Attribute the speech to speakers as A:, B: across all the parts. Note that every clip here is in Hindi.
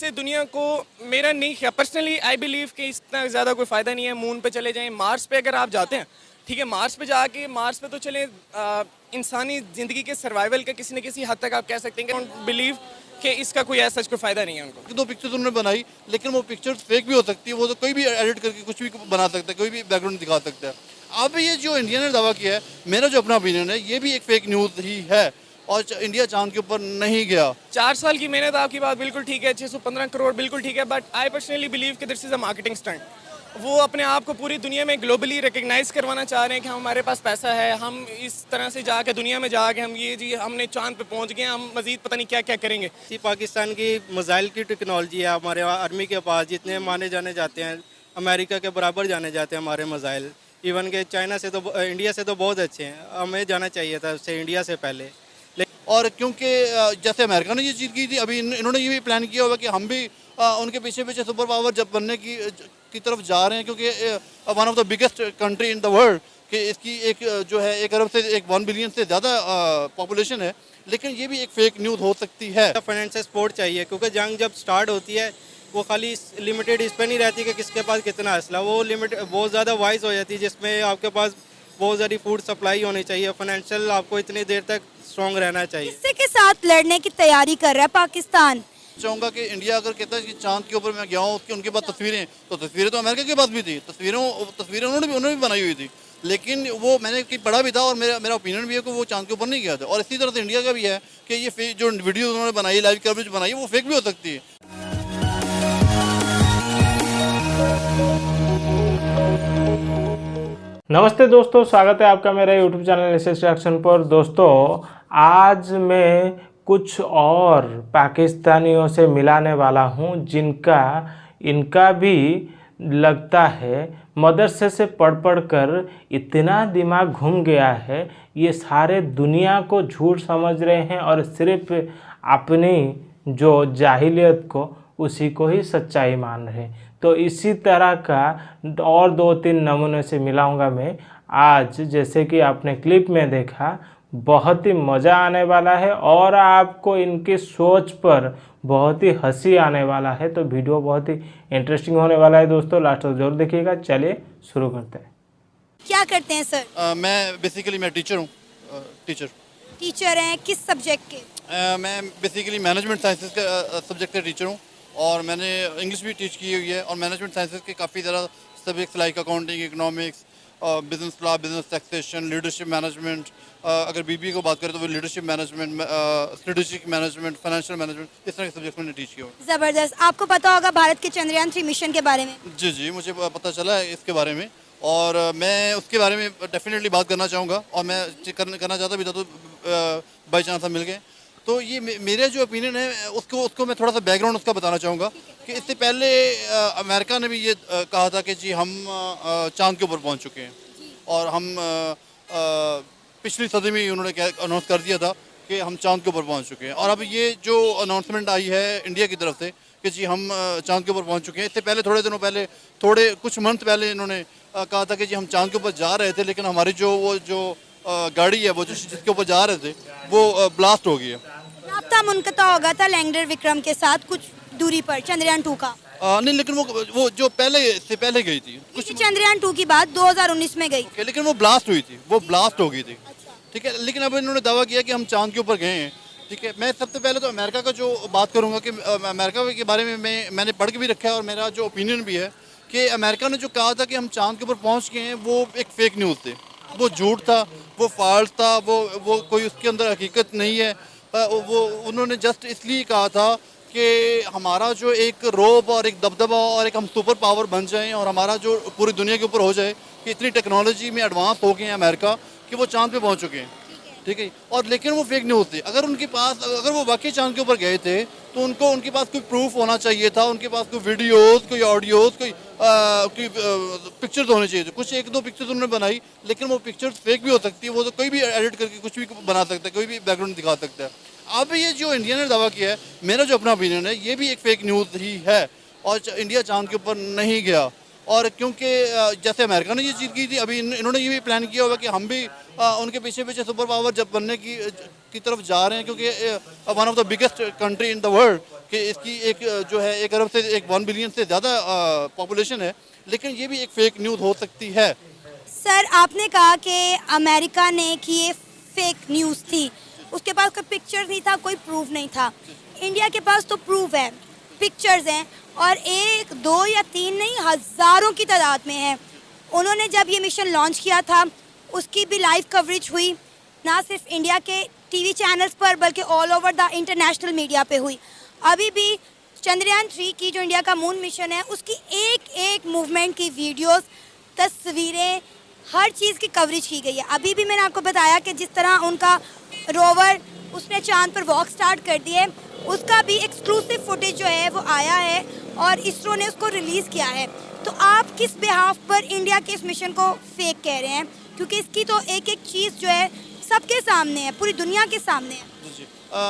A: इससे दुनिया को मेरा नहीं ख्याल पर्सनली आई बिलीव कि इतना ज़्यादा कोई फ़ायदा नहीं है। मून पे चले जाएं, मार्स पे अगर आप जाते हैं, ठीक है, मार्स पे जाके मार्स पे तो चले इंसानी ज़िंदगी के सर्वाइवल का किसी न किसी हद तक आप कह सकते हैं कि बिलीव कि इसका कोई ऐसा कोई फ़ायदा नहीं है उनको।
B: दो पिक्चर्स उन्होंने बनाई, लेकिन वो पिक्चर्स फेक भी हो सकती है। वो तो कोई भी एडिट करके कुछ भी बना सकता है, कोई भी बैकग्राउंड दिखा सकता है। अब ये जो इंडिया ने दावा किया है, मेरा जो अपना ओपिनियन है, ये भी एक फेक न्यूज़ ही है और इंडिया चांद के ऊपर नहीं गया।
A: 4 साल की मेहनत, आपकी बात बिल्कुल ठीक है, 615 करोड़ बिल्कुल ठीक है, बट आई पर्सनली बिलीव कि this is a marketing stunt. वो अपने आप को पूरी दुनिया में ग्लोबली रिकग्नाइज करवाना चाह रहे हैं कि हमारे पास पैसा है, हम इस तरह से जाके दुनिया में जाके हम ये जी हमने चांद पे पहुंच गए, हम मजीद पता नहीं क्या क्या करेंगे।
C: पाकिस्तान की मिसाइल की टेक्नोलॉजी है हमारे आर्मी के पास, जितने माने जाने जाते हैं, अमेरिका के बराबर जाने जाते हैं हमारे मिसाइल। इवन के चाइना से तो इंडिया से तो बहुत अच्छे हैं, हमें जाना चाहिए था उससे इंडिया से पहले।
B: और क्योंकि जैसे अमेरिका ने ये चीज़ की थी, अभी इन्होंने ये भी प्लान किया होगा कि हम भी उनके पीछे पीछे सुपर पावर जब बनने की तरफ जा रहे हैं, क्योंकि one of the biggest country in the world, कि इसकी एक जो है 1 अरब से 1 बिलियन से ज़्यादा पॉपुलेशन है। लेकिन ये भी एक फेक न्यूज़ हो सकती है।
C: फाइनेंशियल सपोर्ट चाहिए, क्योंकि जंग जब स्टार्ट होती है वो खाली लिमिटेड इस पर नहीं रहती कि किसके पास कितना असला, वो लिमिट बहुत ज़्यादा वाइज हो जाती है, जिसमें आपके पास बहुत सारी फूड सप्लाई होनी चाहिए। फाइनेंशियल आपको इतनी देर तक स्ट्रॉन्ग रहना चाहिए।
D: किससे के साथ लड़ने की तैयारी कर रहा है पाकिस्तान?
B: चाहूँगा कि इंडिया अगर कहता है कि चांद के ऊपर मैं गया हूँ, उसके उनके पास तस्वीरें तो अमेरिका के पास भी थी, तस्वीरें उन्होंने भी बनाई हुई थी, लेकिन वो मैंने पढ़ा भी था और मेरा ओपिनियन भी है कि वो चांद के ऊपर नहीं गया था। और इसी तरह से इंडिया का भी है कि ये जो वीडियो उन्होंने बनाई, लाइव कवरेज बनाई, वो फेक भी हो सकती है।
E: नमस्ते दोस्तों, स्वागत है आपका मेरे YouTube चैनल एसएस रिएक्शन पर। दोस्तों, आज मैं कुछ और पाकिस्तानियों से मिलाने वाला हूं इनका भी लगता है मदरसे से पढ़ कर इतना दिमाग घूम गया है, ये सारे दुनिया को झूठ समझ रहे हैं और सिर्फ अपनी जो जाहिलियत को उसी को ही सच्चाई मान रहे हैं। तो इसी तरह का और 2-3 नमूने से मिलाऊंगा मैं आज। जैसे कि आपने क्लिप में देखा, बहुत ही मज़ा आने वाला है और आपको इनकी सोच पर बहुत ही हंसी आने वाला है। तो वीडियो बहुत ही इंटरेस्टिंग होने वाला है दोस्तों, लास्ट तक जरूर देखिएगा। चलिए शुरू करते हैं।
D: क्या करते हैं सर?
B: मैं बेसिकली टीचर हूँ।
D: टीचर हैं किस सब्जेक्ट के?
B: मैं बेसिकली मैनेजमेंट साइंसेज का सब्जेक्ट का टीचर हूँ और मैंने इंग्लिश भी टीच की हुई है और मैनेजमेंट साइंसेज के काफ़ी ज़्यादा subjects like accounting, economics, business law, business taxation, leadership management, अगर बीबीए को बात करें तो वो leadership management, strategic management, financial management, इस तरह के सब्जेक्ट मैंने टीच किया हुआ।
D: जबरदस्त। आपको पता होगा भारत के चंद्रयान 3 मिशन के बारे में?
B: जी, मुझे पता चला है इसके बारे में और मैं उसके बारे में डेफिनेटली बात करना चाहूँगा और मैं करना चाहता भी था, तो बाई चांस हम मिल गए। तो ये मेरा जो ओपिनियन है उसको मैं थोड़ा सा बैकग्राउंड उसका बताना चाहूँगा कि इससे पहले अमेरिका ने भी ये कहा था कि जी हम चांद के ऊपर पहुँच चुके हैं और हम पिछली सदी में ही उन्होंने अनाउंस कर दिया था कि हम चांद के ऊपर पहुँच चुके हैं। और अब ये जो अनाउंसमेंट आई है इंडिया की तरफ से कि जी हम चांद के ऊपर पहुँच चुके हैं, इससे पहले थोड़े दिनों पहले, कुछ मंथ पहले इन्होंने कहा था कि जी हम चांद के ऊपर जा रहे थे, लेकिन हमारी जो गाड़ी है वो जिसके ऊपर जा रहे थे वो ब्लास्ट हो गई है।
D: राब्ता मुनक़ता हो गया था लैंडर विक्रम के साथ कुछ दूरी पर, चंद्रयान 2 का।
B: नहीं, लेकिन वो जो पहले गई थी, कुछ
D: चंद्रयान 2 की बात 2019 में गई,
B: लेकिन वो ब्लास्ट हुई थी, वो ब्लास्ट हो गई थी। ठीक है, लेकिन अब इन्होंने दावा किया कि हम चांद के ऊपर गए हैं। ठीक है, मैं सबसे पहले तो अमेरिका का जो बात करूँगा कि अमेरिका के बारे में मैंने पढ़ के भी रखा है और मेरा जो ओपिनियन भी है कि अमेरिका ने जो कहा था कि हम चांद के ऊपर पहुँच गए हैं, वो एक फेक न्यूज़ थे, वो झूठ था, वो फॉल्स था, वो कोई उसके अंदर हकीकत नहीं है। वो उन्होंने जस्ट इसलिए कहा था कि हमारा जो एक रोब और एक दबदबा और एक हम सुपर पावर बन जाएं और हमारा जो पूरी दुनिया के ऊपर हो जाए कि इतनी टेक्नोलॉजी में एडवांस हो गए हैं अमेरिका कि वो चांद पे पहुंच चुके हैं। ठीक है, और लेकिन वो फेक न्यूज़ थी। अगर वो वाकई चांद के ऊपर गए थे तो उनके पास कोई प्रूफ होना चाहिए था, उनके पास कोई वीडियोस, कोई ऑडियोस, कोई पिक्चर्स होने चाहिए थे। कुछ 1-2 पिक्चर्स उन्होंने बनाई, लेकिन वो पिक्चर्स फेक भी हो सकती है, वो तो कोई भी एडिट करके कुछ भी बना सकता है, कोई भी बैकग्राउंड दिखा सकता है। अब ये जो इंडिया ने दावा किया है, मेरा जो अपना ओपिनियन है, ये भी एक फेक न्यूज़ ही है और इंडिया चांद के ऊपर नहीं गया। और क्योंकि जैसे अमेरिका ने ये चीज़ की थी, अभी इन्होंने ये भी प्लान किया होगा कि हम भी उनके पीछे पीछे सुपर पावर जब बनने की तरफ जा रहे हैं, क्योंकि one of the biggest country in the world कि इसकी एक जो है 1 अरब से 1 बिलियन से ज़्यादा पॉपुलेशन है, लेकिन ये भी एक फेक न्यूज़ हो सकती है।
D: सर आपने कहा कि अमेरिका ने कि ये फेक न्यूज़ थी, उसके पास कोई पिक्चर नहीं था, कोई प्रूफ नहीं था। इंडिया के पास तो प्रूफ है, पिक्चर्स हैं, और 1, 2 या 3 नहीं, हज़ारों की तादाद में है। उन्होंने जब ये मिशन लॉन्च किया था उसकी भी लाइव कवरेज हुई, ना सिर्फ इंडिया के टीवी चैनल्स पर बल्कि all over the international media पे हुई। अभी भी चंद्रयान 3 की जो इंडिया का मून मिशन है उसकी एक एक मूवमेंट की वीडियोस, तस्वीरें, हर चीज़ की कवरेज की गई है। अभी भी मैंने आपको बताया कि जिस तरह उनका रोवर उसने चांद पर वॉक स्टार्ट कर दी है, उसका भी एक्सक्लूसिव फुटेज जो है वो आया है और इसरो ने उसको रिलीज़ किया है। तो आप किस बिहाफ पर इंडिया के इस मिशन को फेक कह रहे हैं, क्योंकि इसकी तो एक एक चीज़ जो है सबके सामने है, पूरी दुनिया के सामने है।
B: जी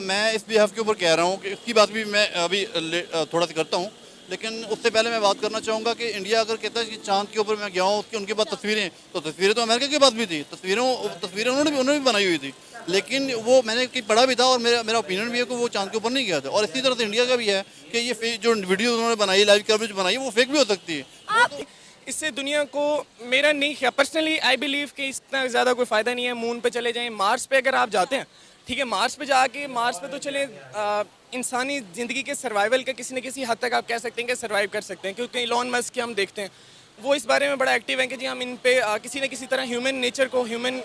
B: मैं इस बिहाफ के ऊपर कह रहा हूँ कि इसकी बात भी मैं अभी थोड़ा सा करता हूँ, लेकिन उससे पहले मैं बात करना चाहूँगा कि इंडिया अगर कहता है कि चांद के ऊपर मैं गया हूँ, उसकी उनके पास तस्वीरें, तो तस्वीरें तो अमेरिका के पास भी थी, तस्वीरें उन्होंने भी बनाई हुई थी, लेकिन वो मैंने कहीं पढ़ा भी था और मेरा ओपिनियन भी है कि वो चांद के ऊपर नहीं गया था। और इसी तरह से इंडिया का भी है कि ये जो वीडियो उन्होंने बनाई, लाइव कवरेज बनाई, वो फेक भी हो सकती है।
A: इससे दुनिया को, मेरा नहीं ख्याल, पर्सनली आई बिलीव कि इतना ज़्यादा कोई फ़ायदा नहीं है। मून पे चले जाएं, मार्स पे अगर आप जाते हैं, ठीक है, मार्स पे जाके, मार्स पे तो चले इंसानी ज़िंदगी के सर्वाइवल का किसी न किसी हद तक आप कह सकते हैं कि सर्वाइव कर सकते हैं, क्योंकि इलॉन मस्क के हम देखते हैं वो इस बारे में बड़ा एक्टिव है कि जी हम इन पे किसी न किसी तरह ह्यूमन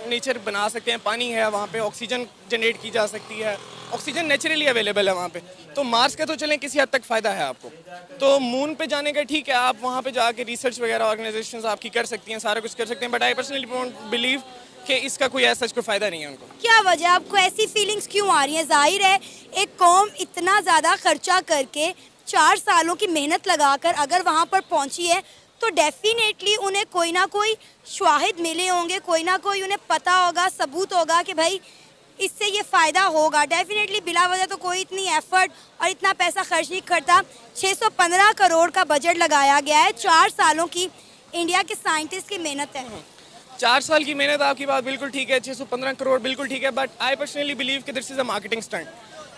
A: नेचर बना सकते हैं। पानी है वहाँ पे, ऑक्सीजन जनरेट की जा सकती है, ऑक्सीजन नेचुरली अवेलेबल है वहाँ पे। तो मार्स का तो चलें किसी हद तक फ़ायदा है आपको। तो मून पे जाने का ठीक है, आप वहाँ पे जाके रिसर्च वगैरह ऑर्गेनाइजेशंस आपकी कर सकती हैं, सारा कुछ कर सकते हैं, but I personally don't believe कि इसका कोई ऐसा कोई फ़ायदा नहीं है उनको।
D: क्या वजह, आपको ऐसी फीलिंग्स क्यों आ रही हैं? जाहिर है एक कौम इतना ज़्यादा खर्चा करके 4 सालों की मेहनत लगाकर अगर वहाँ पर पहुँची है तो डेफिनेटली उन्हें कोई ना कोई शवाहिद मिले होंगे, कोई ना कोई उन्हें पता होगा, सबूत होगा कि भाई इससे ये फ़ायदा होगा। डेफिनेटली बिला वजह तो कोई इतनी एफर्ट और इतना पैसा खर्च नहीं करता। 615 करोड़ का बजट लगाया गया है, 4 सालों की इंडिया के साइंटिस्ट की मेहनत है।
A: 4 साल की मेहनत, आपकी बात बिल्कुल ठीक है, 615 करोड़ बिल्कुल ठीक है, बट आई पर्सनली बिलीव कि this is a marketing stunt.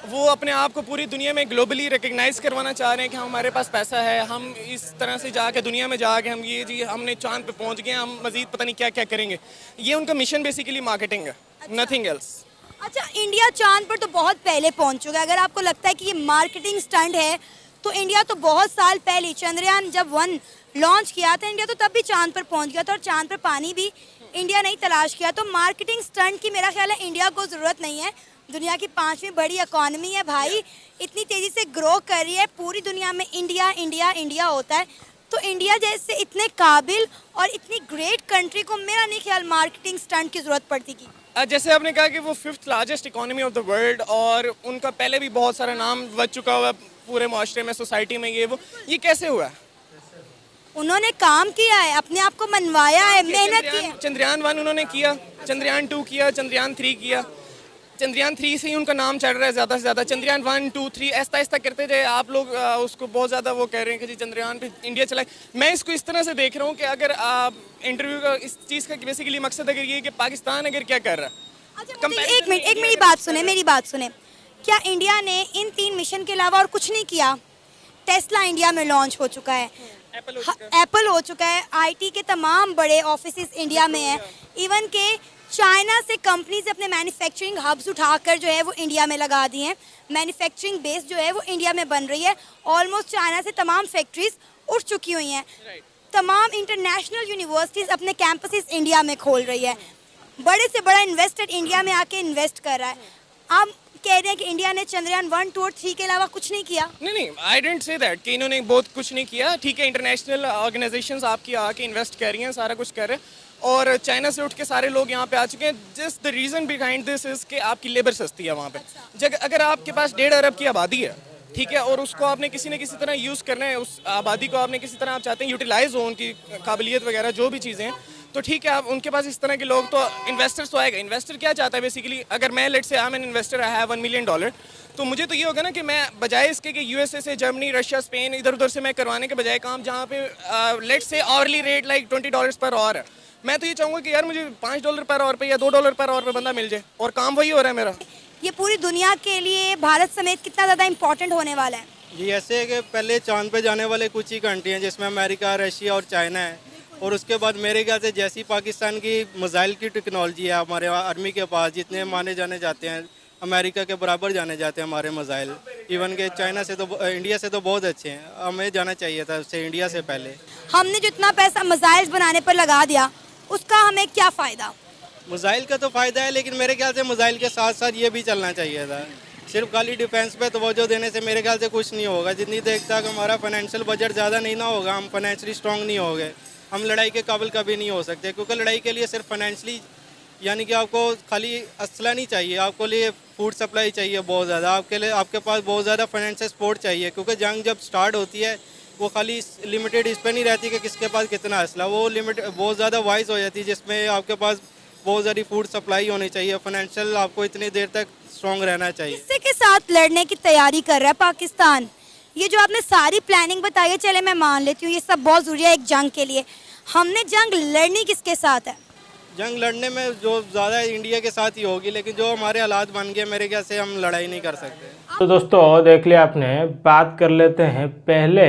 A: वो अपने आप को पूरी दुनिया में ग्लोबली रिकग्नाइज़ करवाना चाह रहे हैं कि हमारे पास पैसा है, हम इस तरह से जाके दुनिया में जाके हम ये जी हमने चांद पे पहुंच गए, हम मज़ीद पता नहीं क्या क्या करेंगे। ये उनका मिशन बेसिकली मार्केटिंग है, नथिंग एल्स।
D: अच्छा, इंडिया चांद पर तो बहुत पहले पहुंच चुका है। अगर आपको लगता है कि ये मार्केटिंग स्टंट है तो इंडिया तो बहुत साल पहले, चंद्रयान जब 1 लॉन्च किया था, इंडिया तो तब भी चांद पर पहुंच गया था और चांद पर पानी भी इंडिया ने ही तलाश किया। तो मार्केटिंग स्टंट की मेरा ख्याल है इंडिया को ज़रूरत नहीं है। दुनिया की 5वीं बड़ी इकॉनमी है भाई, इतनी तेज़ी से ग्रो कर रही है, पूरी दुनिया में इंडिया इंडिया इंडिया होता है। तो इंडिया जैसे इतने काबिल और इतनी ग्रेट कंट्री को मेरा नहीं ख्याल मार्केटिंग स्टंट की ज़रूरत पड़ती की।
A: जैसे आपने कहा कि वो 5th largest economy of the world और उनका पहले भी बहुत सारा नाम बच चुका हुआ पूरे माशरे में, सोसाइटी में, ये कैसे हुआ?
D: उन्होंने काम किया है, अपने आप को मनवाया है, मेहनत की है।
A: चंद्रयान 1 उन्होंने किया, चंद्रयान 2 किया, चंद्रयान 3 किया। चंद्रयान 3 से ही उनका नाम चढ़ रहा है ज़्यादा से ज़्यादा। चंद्रयान 1, 2, 3 ऐसा ऐसा करते थे आप लोग, उसको बहुत ज़्यादा वो कह रहे हैं कि जी चंद्रयान पे इंडिया चलाए। मैं इसको इस तरह से देख रहा हूँ कि अगर आप इंटरव्यू का इस चीज़ का बेसिकली मकसद अगर ये है कि पाकिस्तान अगर क्या कर रहा है।
D: अच्छा, मुझे एक मिनट मेरी बात सुने। क्या इंडिया ने इन 3 मिशन के अलावा और कुछ नहीं किया? टेस्ला इंडिया में लॉन्च हो चुका है, एप्पल हो चुका है, आईटी के तमाम बड़े ऑफिसेस इंडिया में हैं, इवन के चाइना से कंपनीज अपने मैन्युफैक्चरिंग हब्स उठाकर जो है वो इंडिया में लगा दिए हैं। मैन्युफैक्चरिंग बेस जो है वो इंडिया में बन रही है। ऑलमोस्ट चाइना से तमाम फैक्ट्रीज उठ चुकी हुई हैं। तमाम इंटरनेशनल यूनिवर्सिटीज़ अपने कैंपसेस इंडिया में खोल रही है। बड़े से बड़ा इन्वेस्टर इंडिया में आके इन्वेस्ट कर रहा है। आप कह रहे हैं कि इंडिया ने चंद्रयान 1, 2 और 3 के अलावा कुछ नहीं किया?
A: नहीं, आई डेंट से दैट कि इन्होंने बहुत कुछ नहीं किया। ठीक है, इंटरनेशनल ऑर्गेनाइजेशंस आपकी आके इन्वेस्ट कर रही हैं, सारा कुछ कर रहे हैं, और चाइना से उठ के सारे लोग यहाँ पे आ चुके हैं। Just the reason behind this is कि आपकी लेबर सस्ती है वहाँ पे। अगर आपके पास 1.5 अरब की आबादी है, ठीक है, और उसको आपने किसी न किसी तरह यूज़ करना है, उस आबादी को आपने किसी तरह आप चाहते हैं यूटिलाइज हो, उनकी काबिलियत वगैरह जो भी चीज़ें हैं, तो ठीक है, अब उनके पास इस तरह के लोग तो इन्वेस्टर्स तो आएगा। इन्वेस्टर क्या चाहता है बेसिकली, अगर मैं लेट से I am an investor, I have $1 million, तो मुझे तो ये होगा ना कि मैं बजाय इसके कि यूएसए से, जर्मनी, रशिया, स्पेन, इधर उधर से मैं करवाने के बजाय काम जहाँ पे लेट से hourly rate like $20 per hour है, मैं तो ये चाहूँगा कि यार मुझे $5 पर आवर पे या $2 पर आवर पे बंदा मिल जाए, और काम वही हो रहा है मेरा।
D: ये पूरी दुनिया के लिए भारत समेत कितना ज़्यादा इम्पोर्टेंट होने वाला है?
C: ये ऐसे है कि पहले चांद पे जाने वाले कुछ ही कंट्री हैं, जिसमें अमेरिका, रशिया और चाइना है। और उसके बाद मेरे ख्याल से जैसी पाकिस्तान की मिसाइल की टेक्नोलॉजी है हमारे आर्मी के पास, जितने माने जाने जाते हैं, अमेरिका के बराबर जाने जाते हैं हमारे मिसाइल। इवन के चाइना से तो, इंडिया से तो बहुत अच्छे हैं। हमें जाना चाहिए था उससे, इंडिया से पहले।
D: हमने जितना पैसा मिसाइल्स बनाने पर लगा दिया, उसका हमें क्या फ़ायदा?
C: मिसाइल का तो फ़ायदा है, लेकिन मेरे ख्याल से मिसाइल के साथ साथ ये भी चलना चाहिए था। सिर्फ खाली डिफेंस पे तवज्जो देने से मेरे ख्याल से कुछ नहीं होगा। जितनी देर तक हमारा फाइनेंशियल बजट ज़्यादा नहीं ना होगा, हम फाइनेंशियली स्ट्रांग नहीं होंगे, हम लड़ाई के काबिल कभी नहीं हो सकते। क्योंकि लड़ाई के लिए सिर्फ फाइनेंशियली, यानी कि आपको खाली असला नहीं चाहिए, आपको लिए फूड सप्लाई चाहिए बहुत ज़्यादा, आपके लिए आपके पास बहुत ज़्यादा फाइनेंशियल सपोर्ट चाहिए। क्योंकि जंग जब स्टार्ट होती है वो खाली लिमिटेड इस पर नहीं रहती कि किसके पास कितना असला, वो लिमिट बहुत ज़्यादा वाइज हो जाती है, जिसमें आपके पास बहुत सारी फूड सप्लाई होनी चाहिए, फाइनेंशियल आपको इतनी देर तक स्ट्रॉन्ग रहना चाहिए।
D: किससे के साथ लड़ने की तैयारी कर रहा है पाकिस्तान? ये जो आपने सारी प्लानिंग बताई है, चले मैं मान लेती हूँ ये सब बहुत ज़रूरी है एक जंग के लिए, हमने जंग लड़नी किसके साथ है?
C: जंग लड़ने में जो ज़्यादा इंडिया के साथ ही होगी, लेकिन जो हमारे हालात बन गए मेरे ख्याल से हम लड़ाई नहीं कर सकते।
E: तो दोस्तों देख लिया आपने, बात कर लेते हैं। पहले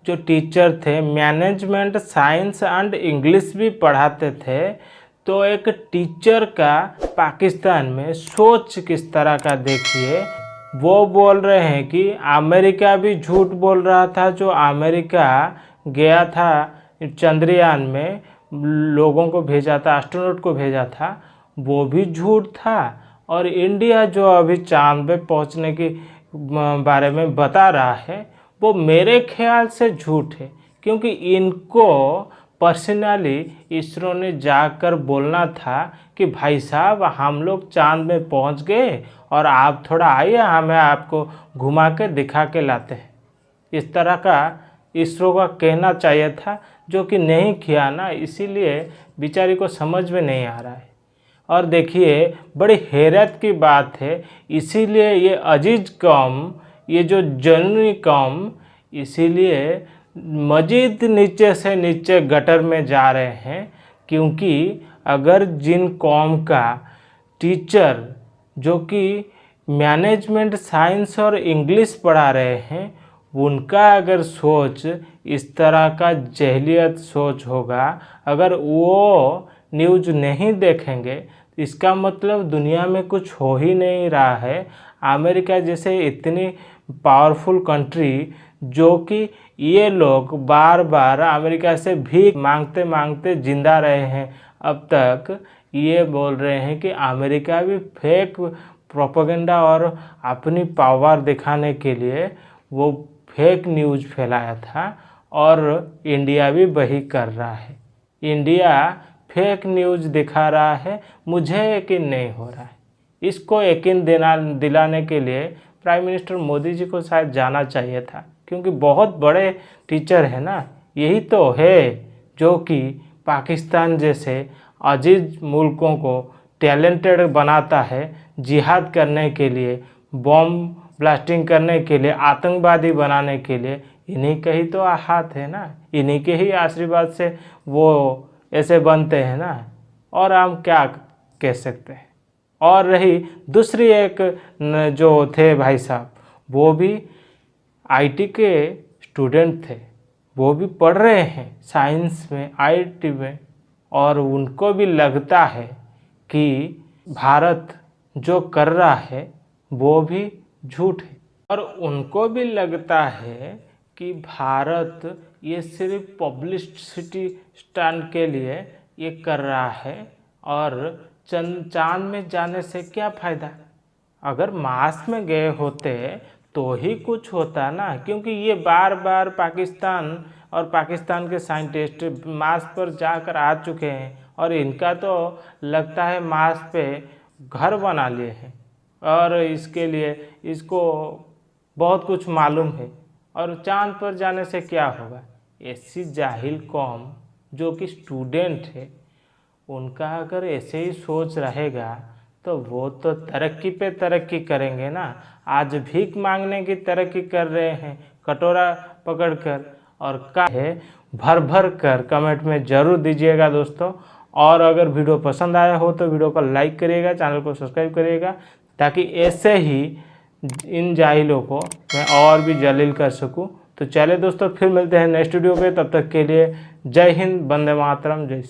E: जो टीचर थे मैनेजमेंट साइंस एंड इंग्लिश भी पढ़ाते थे, तो एक टीचर का पाकिस्तान में सोच किस तरह का देखिए। वो बोल रहे हैं कि अमेरिका भी झूठ बोल रहा था, जो अमेरिका गया था चंद्रयान में लोगों को भेजा था, एस्ट्रोनॉट को भेजा था, वो भी झूठ था। और इंडिया जो अभी चांद पे पहुंचने के बारे में बता रहा है, वो मेरे ख्याल से झूठ है। क्योंकि इनको पर्सनली इसरो ने जाकर बोलना था कि भाई साहब हम लोग चांद में पहुंच गए और आप थोड़ा आइए, हमें आपको घुमा के दिखा के लाते हैं। इस तरह का इसरो का कहना चाहिए था, जो कि नहीं किया ना, इसीलिए बेचारी को समझ में नहीं आ रहा है। और देखिए बड़ी हैरत की बात है, इसीलिए ये अजीज कौम, ये जो जनूनी कौम, इसीलिए मजीद नीचे से नीचे गटर में जा रहे हैं। क्योंकि अगर जिन कौम का टीचर जो कि मैनेजमेंट साइंस और इंग्लिश पढ़ा रहे हैं, उनका अगर सोच इस तरह का जहलियत सोच होगा, अगर वो न्यूज़ नहीं देखेंगे, तो इसका मतलब दुनिया में कुछ हो ही नहीं रहा है। अमेरिका जैसे इतनी पावरफुल कंट्री, जो कि ये लोग बार बार अमेरिका से भीख मांगते मांगते जिंदा रहे हैं, अब तक ये बोल रहे हैं कि अमेरिका भी फेक प्रोपेगेंडा और अपनी पावर दिखाने के लिए वो फेक न्यूज़ फैलाया था, और इंडिया भी वही कर रहा है। इंडिया फेक न्यूज़ दिखा रहा है, मुझे यकीन नहीं हो रहा है। इसको यकीन दिलाने के लिए प्राइम मिनिस्टर मोदी जी को शायद जाना चाहिए था, क्योंकि बहुत बड़े टीचर है ना। यही तो है जो कि पाकिस्तान जैसे अजीज मुल्कों को टैलेंटेड बनाता है जिहाद करने के लिए, बॉम्ब ब्लास्टिंग करने के लिए, आतंकवादी बनाने के लिए। इन्हीं के ही तो हाथ है ना, इन्हीं के ही आशीर्वाद से वो ऐसे बनते हैं ना, और हम क्या कह सकते हैं। और रही दूसरी एक जो थे भाई साहब, वो भी आईटी के स्टूडेंट थे, वो भी पढ़ रहे हैं साइंस में, आईटी में, और उनको भी लगता है कि भारत जो कर रहा है वो भी झूठ है। और उनको भी लगता है कि भारत ये सिर्फ पब्लिसिटी स्टंट के लिए ये कर रहा है, और चांद में जाने से क्या फ़ायदा। अगर मार्स में गए होते तो ही कुछ होता ना, क्योंकि ये बार बार पाकिस्तान और पाकिस्तान के साइंटिस्ट मार्स पर जाकर आ चुके हैं, और इनका तो लगता है मार्स पे घर बना लिए हैं, और इसके लिए इसको बहुत कुछ मालूम है। और चांद पर जाने से क्या होगा। ऐसी जाहिल कौम जो कि स्टूडेंट है, उनका अगर ऐसे ही सोच रहेगा तो वो तो तरक्की पे तरक्की करेंगे ना। आज भीख मांगने की तरक्की कर रहे हैं कटोरा पकड़कर, और का है भर भर कर कमेंट में ज़रूर दीजिएगा दोस्तों। और अगर वीडियो पसंद आया हो तो वीडियो को लाइक करिएगा, चैनल को सब्सक्राइब करिएगा, ताकि ऐसे ही इन जाहिलों को मैं और भी जलील कर सकूं। तो चलिए दोस्तों, फिर मिलते हैं नेक्स्ट वीडियो पे। तब तक के लिए जय हिंद, वंदे मातरम, जय